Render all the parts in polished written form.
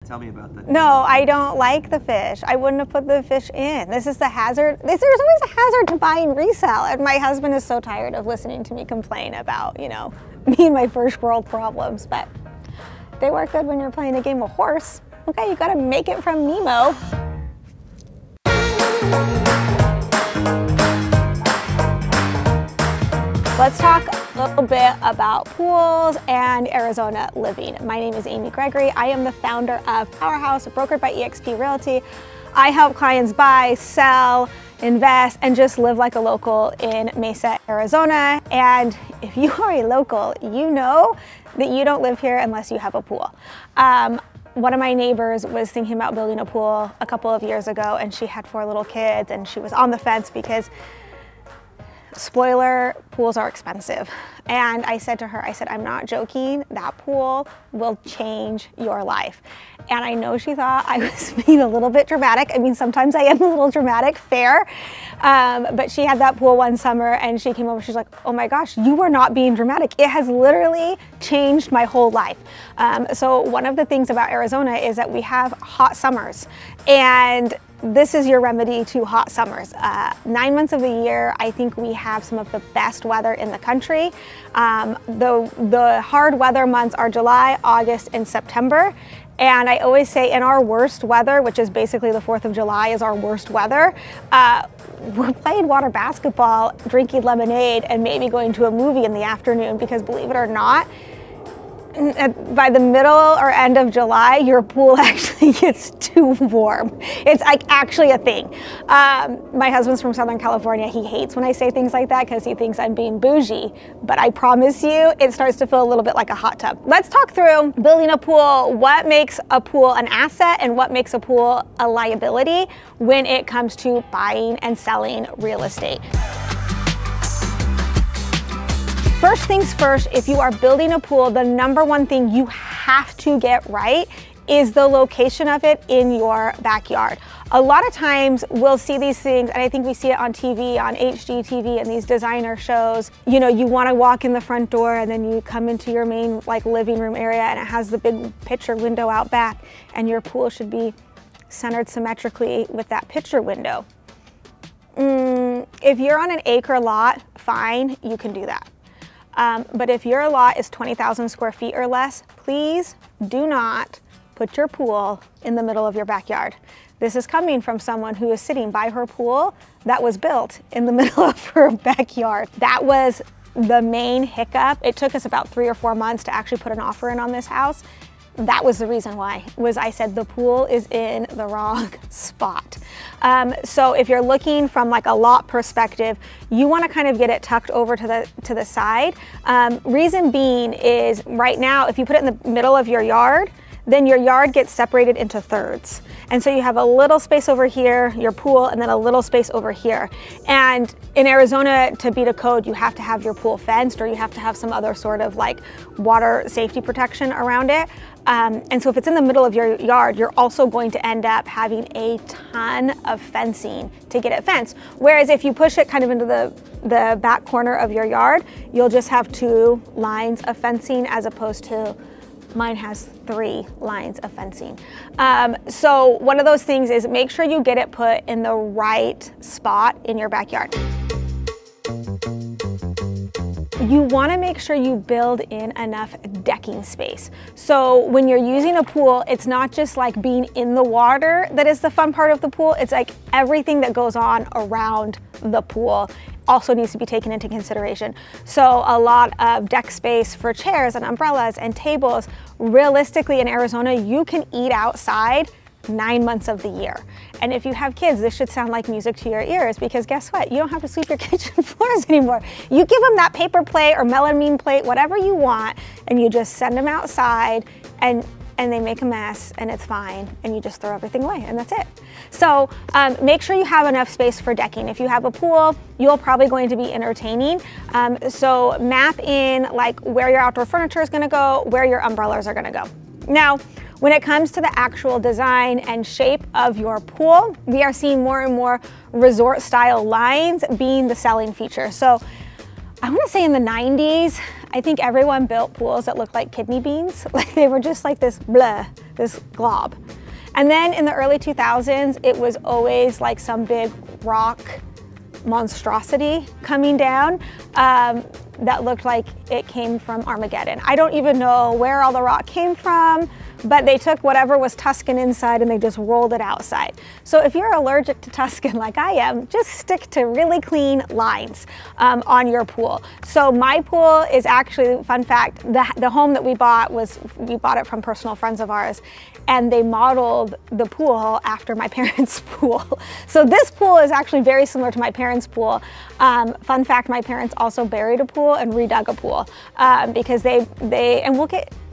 Tell me about that. No, I don't like the fish. I wouldn't have put the fish in. This is the hazard. There's always a hazard to buying resale. And my husband is so tired of listening to me complain about, you know, me and my first world problems. But they work good when you're playing a game of horse. Okay, you gotta make it from Nemo. Let's talk a little bit about pools and Arizona living. My name is Amy Gregory. I am the founder of Powerhouse, brokered by eXp Realty. I help clients buy, sell, invest, and just live like a local in Mesa, Arizona. And if you are a local, you know that you don't live here unless you have a pool. One of my neighbors was thinking about building a pool a couple of years ago, and she had 4 little kids, and she was on the fence because spoiler, pools are expensive. And I said to her, I'm not joking, that pool will change your life. And I know she thought I was being a little bit dramatic. I mean, sometimes I am a little dramatic, fair. But she had that pool one summer and she came over, she's like, oh my gosh, you were not being dramatic. It has literally changed my whole life. So one of the things about Arizona is that we have hot summers, and this is your remedy to hot summers. 9 months of the year, I think we have some of the best weather in the country. The hard weather months are July, August, and September. And I always say in our worst weather, which is basically the 4th of July is our worst weather, we're playing water basketball, drinking lemonade, and maybe going to a movie in the afternoon, because believe it or not, by the middle or end of July, your pool actually gets too warm. It's like actually a thing. My husband's from Southern California. He hates when I say things like that because he thinks I'm being bougie, but I promise you, it starts to feel a little bit like a hot tub. Let's talk through building a pool, what makes a pool an asset and what makes a pool a liability when it comes to buying and selling real estate. First things first, if you are building a pool, the #1 thing you have to get right is the location of it in your backyard. A lot of times we'll see these things, and I think we see it on TV, on HGTV, and these designer shows. You know, you want to walk in the front door and then you come into your main like living room area and it has the big picture window out back, and your pool should be centered symmetrically with that picture window. If you're on an acre lot, fine, you can do that. But if your lot is 20,000 square feet or less, please do not put your pool in the middle of your backyard. This is coming from someone who is sitting by her pool that was built in the middle of her backyard. That was the main hiccup. It took us about 3 or 4 months to actually put an offer in on this house. That was the reason why, was I said the pool is in the wrong spot. So if you're looking from like a lot perspective, you want to kind of get it tucked over to the side. Reason being is right now, if you put it in the middle of your yard, then your yard gets separated into thirds. And so you have a little space over here, your pool, and then a little space over here. And in Arizona, to beat a code, you have to have your pool fenced, or you have to have some other sort of like water safety protection around it. And so if it's in the middle of your yard, you're also going to end up having a ton of fencing to get it fenced. Whereas if you push it kind of into the back corner of your yard, you'll just have 2 lines of fencing, as opposed to mine has 3 lines of fencing. So one of those things is make sure you get it put in the right spot in your backyard. You want to make sure you build in enough decking space. So when you're using a pool, it's not just like being in the water that is the fun part of the pool. It's like everything that goes on around the pool also needs to be taken into consideration. So a lot of deck space for chairs and umbrellas and tables. Realistically in Arizona, you can eat outside 9 months of the year. And if you have kids, this should sound like music to your ears, because guess what? You don't have to sweep your kitchen floors anymore. You give them that paper plate or melamine plate, whatever you want, and you just send them outside and they make a mess and it's fine, and you just throw everything away and that's it. So make sure you have enough space for decking. If you have a pool, you're probably going to be entertaining. So map in like where your outdoor furniture is gonna go, where your umbrellas are gonna go. Now, when it comes to the actual design and shape of your pool, we are seeing more and more resort style lines being the selling feature. So I want to say in the 90s, I think everyone built pools that looked like kidney beans. Like they were just like this blah this glob. And then in the early 2000s, it was always like some big rock monstrosity coming down that looked like it came from Armageddon. I don't even know where all the rock came from, but they took whatever was Tuscan inside and they just rolled it outside. So if you're allergic to Tuscan like I am, just stick to really clean lines on your pool. So my pool is actually, fun fact, the home that we bought it from personal friends of ours, and they modeled the pool after my parents' pool. So this pool is actually very similar to my parents' pool. Fun fact, my parents also buried a pool and redug a pool because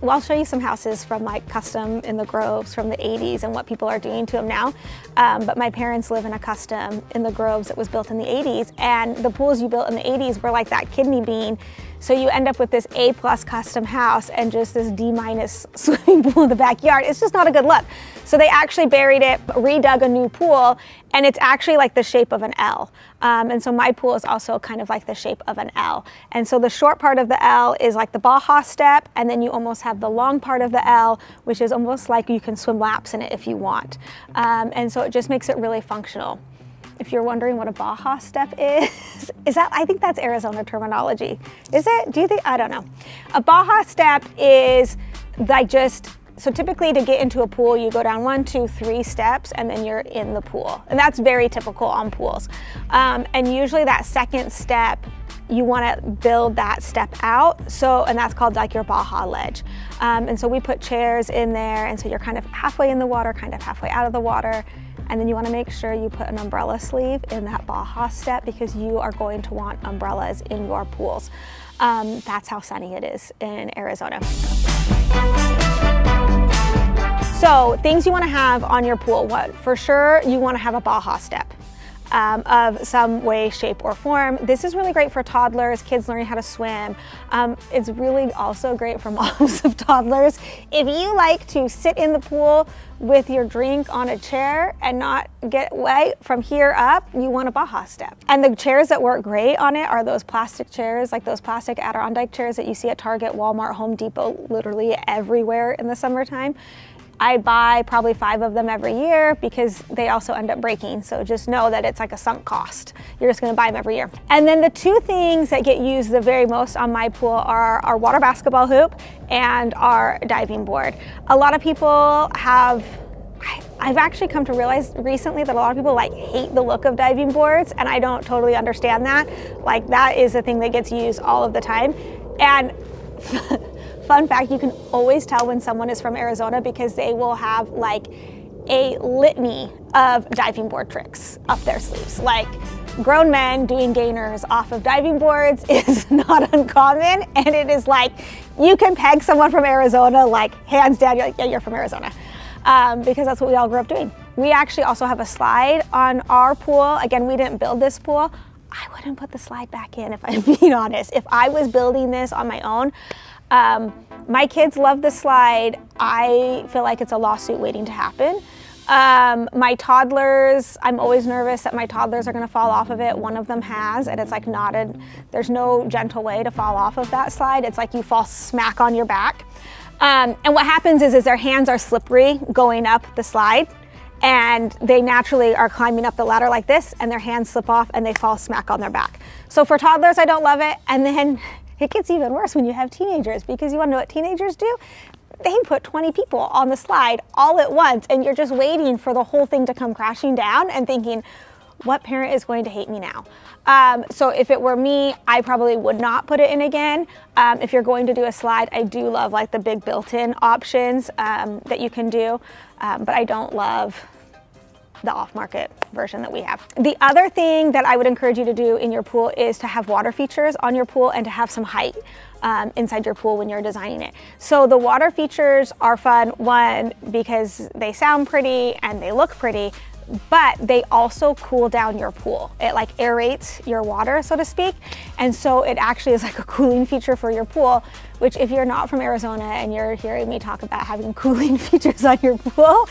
I'll show you some houses from like custom in the Groves from the 80s and what people are doing to them now. But my parents live in a custom in the Groves that was built in the 80s, and the pools you built in the 80s were like that kidney bean. So you end up with this A+ custom house and just this D- swimming pool in the backyard. It's just not a good look. So they actually buried it, redug a new pool, and it's actually like the shape of an L. And so my pool is also kind of like the shape of an L. And so the short part of the L is like the Baja step, and then you almost have the long part of the L, which is almost like you can swim laps in it if you want. And so it just makes it really functional. If you're wondering what a Baja step is that, I think that's Arizona terminology. Is it? Do you think? I don't know. A Baja step is like so typically to get into a pool, you go down 1, 2, 3 steps and then you're in the pool. And that's very typical on pools. And usually that second step, you want to build that step out. And that's called like your Baja ledge. And so we put chairs in there. And so you're kind of halfway in the water, kind of halfway out of the water. And then you want to make sure you put an umbrella sleeve in that Baja step because you are going to want umbrellas in your pools. That's how sunny it is in Arizona. So things you want to have on your pool. For sure, you want to have a Baja step of some way, shape, or form. This is really great for toddlers, kids learning how to swim. It's really also great for moms of toddlers. If you like to sit in the pool with your drink on a chair and not get wet from here up, you want a Baja step. And the chairs that work great on it are those plastic chairs, like those plastic Adirondack chairs that you see at Target, Walmart, Home Depot, literally everywhere in the summertime. I buy probably 5 of them every year because they also end up breaking. So just know that it's like a sunk cost. You're just gonna buy them every year. And then the 2 things that get used the very most on my pool are our water basketball hoop and our diving board. A lot of people I've actually come to realize recently that a lot of people like hate the look of diving boards, and I don't totally understand that. Like that is a thing that gets used all of the time. And fun fact, you can always tell when someone is from Arizona because they will have like a litany of diving board tricks up their sleeves. Like grown men doing gainers off of diving boards is not uncommon, and it is like you can peg someone from Arizona like hands down, you're like, yeah, you're from Arizona. Because that's what we all grew up doing. We actually also have a slide on our pool. Again, we didn't build this pool. I wouldn't put the slide back in if I'm being honest. If I was building this on my own, my kids love the slide. I feel like it's a lawsuit waiting to happen. My toddlers, I'm always nervous that my toddlers are gonna fall off of it. One of them has, and it's like there's no gentle way to fall off of that slide. It's like you fall smack on your back. And what happens is their hands are slippery going up the slide, and they naturally are climbing up the ladder like this, and their hands slip off and they fall smack on their back. So for toddlers, I don't love it. And then it gets even worse when you have teenagers, because you wanna know what teenagers do? They put 20 people on the slide all at once, and you're just waiting for the whole thing to come crashing down and thinking, what parent is going to hate me now? So if it were me, I probably would not put it in again. If you're going to do a slide, I do love like the big built-in options that you can do, but I don't love the off-market version that we have. The other thing that I would encourage you to do in your pool is to have water features on your pool and to have some height inside your pool when you're designing it. So the water features are fun, one, because they sound pretty and they look pretty, but they also cool down your pool. It like aerates your water, so to speak. And so it actually is like a cooling feature for your pool, which if you're not from Arizona and you're hearing me talk about having cooling features on your pool,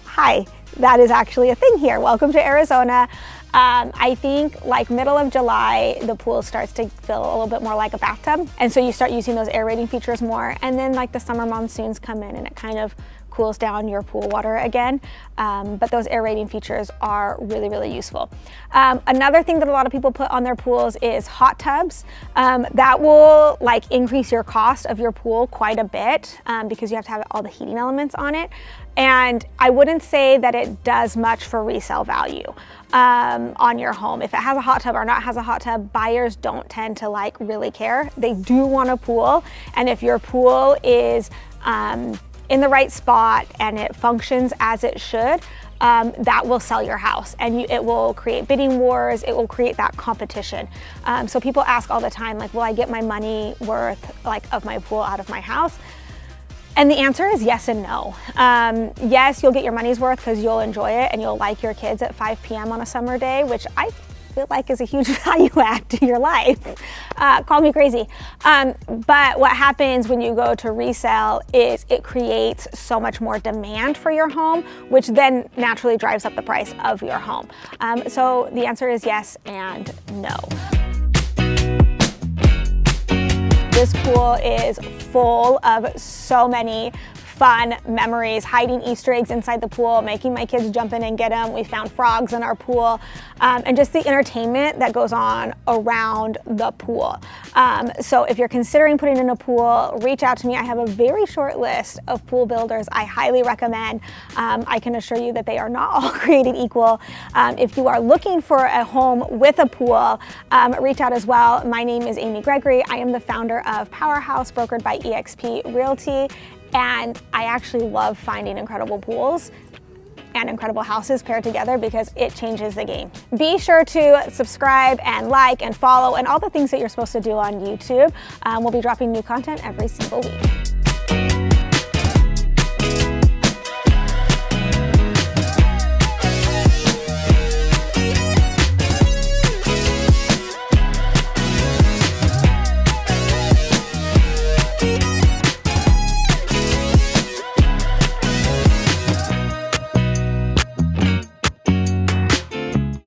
hi, that is actually a thing here. Welcome to Arizona. I think like middle of July, the pool starts to feel a little bit more like a bathtub. And so you start using those aerating features more. And then like the summer monsoons come in and it kind of cools down your pool water again. But those aerating features are really, really useful. Another thing that a lot of people put on their pools is hot tubs. That will like increase your cost of your pool quite a bit because you have to have all the heating elements on it. And I wouldn't say that it does much for resale value on your home. If it has a hot tub or not has a hot tub, buyers don't tend to like really care. They do want a pool, and if your pool is in the right spot and it functions as it should, that will sell your house, and it will create bidding wars. It will create that competition. So people ask all the time, like, will I get my money worth like of my pool out of my house? And the answer is yes and no. Yes, you'll get your money's worth because you'll enjoy it and you'll like your kids at 5 p.m. on a summer day, which I feel like is a huge value add to your life. Call me crazy. But what happens when you go to resale is it creates so much more demand for your home, which then naturally drives up the price of your home. So the answer is yes and no. This pool is full of so many fun memories, hiding Easter eggs inside the pool, making my kids jump in and get them. We found frogs in our pool, and just the entertainment that goes on around the pool. So if you're considering putting in a pool, reach out to me. I have a very short list of pool builders I highly recommend. I can assure you that they are not all created equal. If you are looking for a home with a pool, reach out as well. My name is Amy Gregory. I am the founder of Powerhouse, brokered by eXp Realty. And I actually love finding incredible pools and incredible houses paired together because it changes the game. Be sure to subscribe and like and follow and all the things that you're supposed to do on YouTube. We'll be dropping new content every single week.